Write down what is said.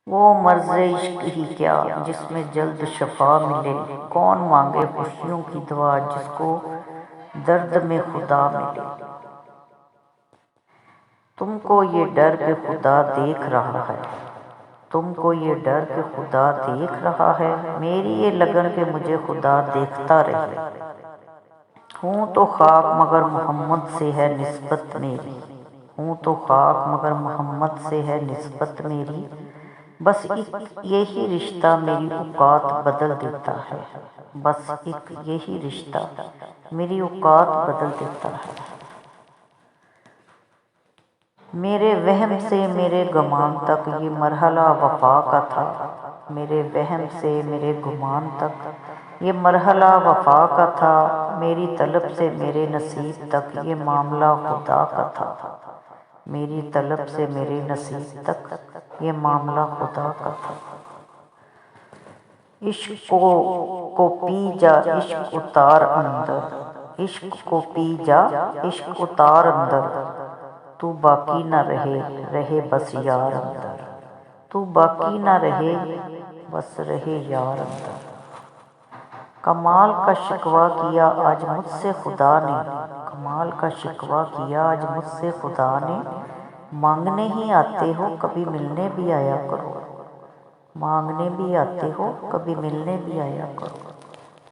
وہ مرض عشق ہی کیا جس میں جلد شفا ملے، کون مانگے خوشیوں کی دعا جس کو درد میں خدا ملے۔ تم کو یہ ڈر کہ خدا دیکھ رہا ہے، تم کو یہ ڈر کہ خدا دیکھ رہا ہے، میری یہ لگن کہ مجھے خدا دیکھتا رہے۔ ہوں تو خاک مگر محمد سے ہے نسبت میری، ہوں تو خاک مگر محمد سے ہے نسبت میری، بس ایک یہی رشتہ میری اوقات بدل دیتا ہے، بس ایک یہی رشتہ میری اوقات بدل دیتا ہے۔ میرے وہم سے میرے گمان تک یہ مرحلہ وفا کا تھا، میرے وہم سے میرے گمان تک یہ مرحلہ وفا کا تھا، میری طلب سے میرے نصیب تک یہ معاملہ خدا کا تھا، میری طلب سے میرے نصیب تک یہ معاملہ خدا کا تھا۔ عشق کو پی جا عشق اتار اندر، عشق کو پی جا عشق اتار اندر، تو باقی نہ رہے رہے بس یار اندر، تو باقی نہ رہے بس رہے یار اندر۔ کمال کا شکوہ کیا آج مجھ سے خدا نے، کمال کا شکوہ کیا آج مجھ سے خدا نے، مانگنے ہی آتے ہو کبھی ملنے بھی آیا کرو، مانگنے بھی آتے ہو کبھی ملنے بھی آیا کرو۔